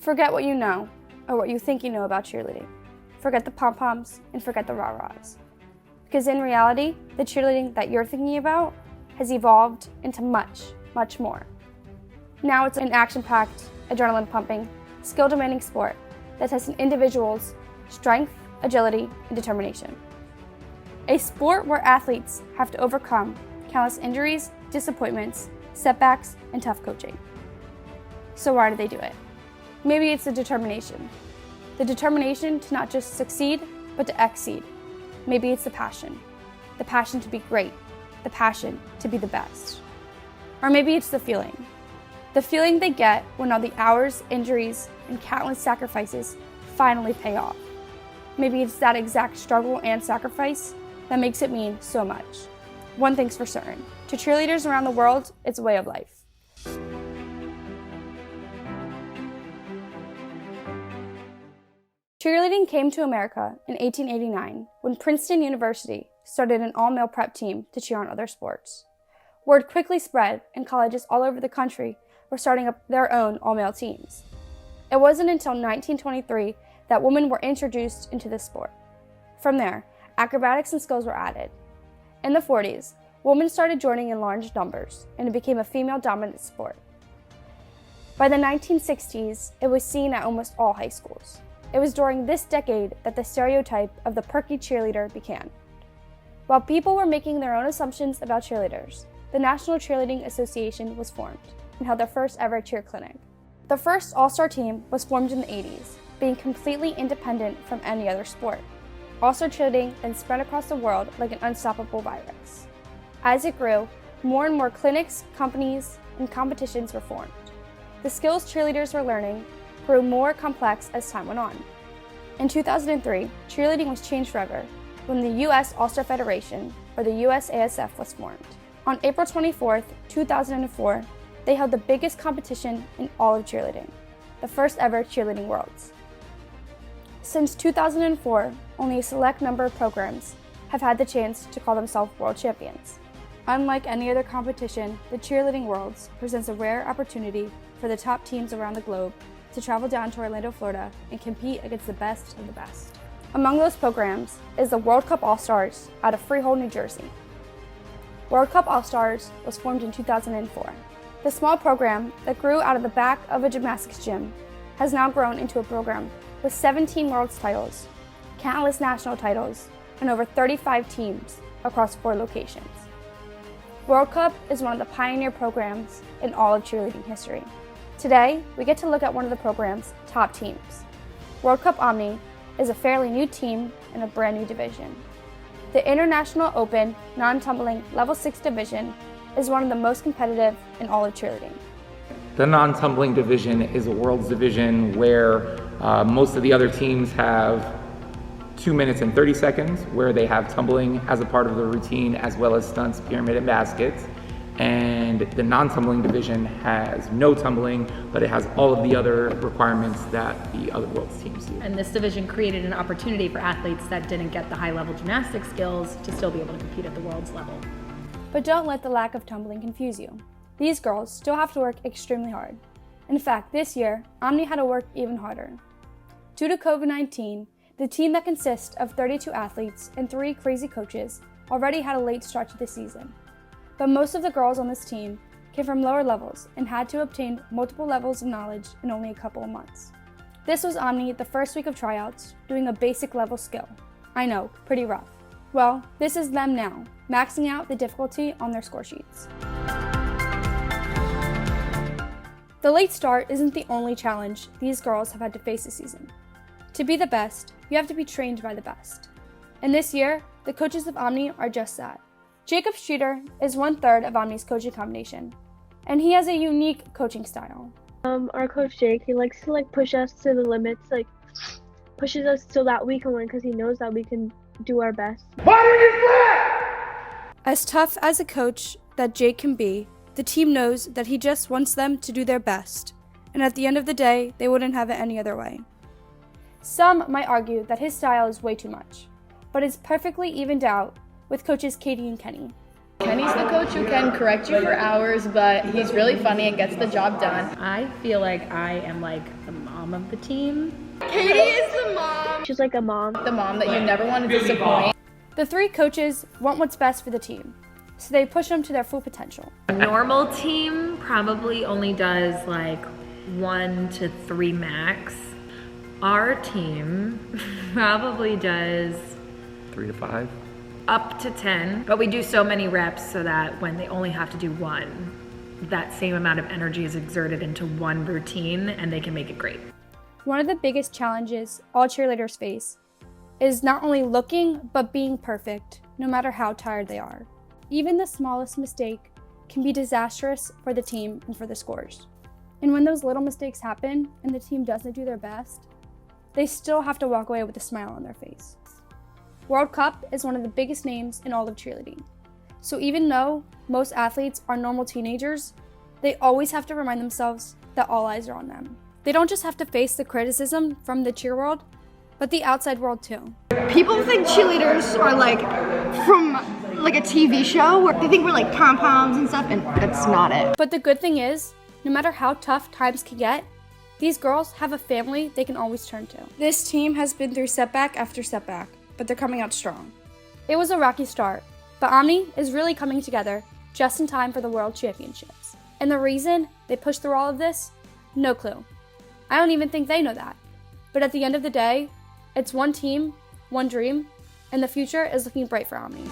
Forget what you know, or what you think you know about cheerleading. Forget the pom-poms and forget the rah-rahs. Because in reality, the cheerleading that you're thinking about has evolved into much, much more. Now it's an action-packed, adrenaline-pumping, skill-demanding sport that tests an individual's strength, agility, and determination. A sport where athletes have to overcome countless injuries, disappointments, setbacks, and tough coaching. So why do they do it? Maybe it's the determination. The determination to not just succeed, but to exceed. Maybe it's the passion to be great, the passion to be the best. Or maybe it's the feeling they get when all the hours, injuries, and countless sacrifices finally pay off. Maybe it's that exact struggle and sacrifice that makes it mean so much. One thing's for certain, to cheerleaders around the world, it's a way of life. Cheerleading came to America in 1889 when Princeton University started an all-male prep team to cheer on other sports. Word quickly spread, and colleges all over the country were starting up their own all-male teams. It wasn't until 1923 that women were introduced into the sport. From there, acrobatics and skills were added. In the 40s, women started joining in large numbers, and it became a female-dominant sport. By the 1960s, it was seen at almost all high schools. It was during this decade that the stereotype of the perky cheerleader began. While people were making their own assumptions about cheerleaders, the National Cheerleading Association was formed and held their first ever cheer clinic. The first all-star team was formed in the 80s, being completely independent from any other sport. All-star cheerleading then spread across the world like an unstoppable virus. As it grew, more and more clinics, companies, and competitions were formed. The skills cheerleaders were learning grew more complex as time went on. In 2003, cheerleading was changed forever when the U.S. All-Star Federation, or the USASF, was formed. On April 24, 2004, they held the biggest competition in all of cheerleading, the first ever Cheerleading Worlds. Since 2004, only a select number of programs have had the chance to call themselves world champions. Unlike any other competition, the Cheerleading Worlds presents a rare opportunity for the top teams around the globe to travel down to Orlando, Florida, and compete against the best of the best. Among those programs is the World Cup All-Stars out of Freehold, New Jersey. World Cup All-Stars was formed in 2004. The small program that grew out of the back of a gymnastics gym has now grown into a program with 17 Worlds titles, countless national titles, and over 35 teams across 4 locations. World Cup is one of the pioneer programs in all of cheerleading history. Today, we get to look at one of the program's top teams. World Cup Omni is a fairly new team in a brand new division. The International Open Non-Tumbling Level 6 division is one of the most competitive in all of cheerleading. The non-tumbling division is a world's division where most of the other teams have 2 minutes and 30 seconds, where they have tumbling as a part of the routine, as well as stunts, pyramid, and baskets. And the non-tumbling division has no tumbling, but it has all of the other requirements that the other world's teams do. And this division created an opportunity for athletes that didn't get the high-level gymnastic skills to still be able to compete at the world's level. But don't let the lack of tumbling confuse you. These girls still have to work extremely hard. In fact, this year, Omni had to work even harder. Due to COVID-19, the team that consists of 32 athletes and 3 crazy coaches already had a late start to the season. But most of the girls on this team came from lower levels and had to obtain multiple levels of knowledge in only a couple of months. This was Omni the first week of tryouts, doing a basic level skill. I know, pretty rough. Well, this is them now, maxing out the difficulty on their score sheets. The late start isn't the only challenge these girls have had to face this season. To be the best, you have to be trained by the best. And this year, the coaches of Omni are just that. Jacob Streeter is 1/3 of Omni's coaching combination, and he has a unique coaching style. Our coach Jake, he likes to push us to the limits, pushes us so that we can win because he knows that we can do our best. As tough as a coach that Jake can be, the team knows that he just wants them to do their best, and at the end of the day, they wouldn't have it any other way. Some might argue that his style is way too much, but it's perfectly evened out with coaches Katie and Kenny. Kenny's the coach who can correct you for hours, but he's really funny and gets the job done. I feel like I am like the mom mom of the team. Katie is the mom. She's like a mom. The mom that you never want to disappoint. The three coaches want what's best for the team, so they push them to their full potential. A normal team probably only does like 1 to 3 max. Our team probably does 3 to 5. up to 10, but we do so many reps so that when they only have to do 1, that same amount of energy is exerted into one routine and they can make it great. One of the biggest challenges all cheerleaders face is not only looking, but being perfect, no matter how tired they are. Even the smallest mistake can be disastrous for the team and for the scores. And when those little mistakes happen and the team doesn't do their best, they still have to walk away with a smile on their face. World Cup is one of the biggest names in all of cheerleading. So even though most athletes are normal teenagers, they always have to remind themselves that all eyes are on them. They don't just have to face the criticism from the cheer world, but the outside world too. People think cheerleaders are like from like a TV show where they think we're like pom-poms and stuff, and that's not it. But the good thing is, no matter how tough times can get, these girls have a family they can always turn to. This team has been through setback after setback, but they're coming out strong. It was a rocky start, but Omni is really coming together just in time for the World Championships. And the reason they pushed through all of this? No clue. I don't even think they know that. But at the end of the day, it's one team, one dream, and the future is looking bright for Omni.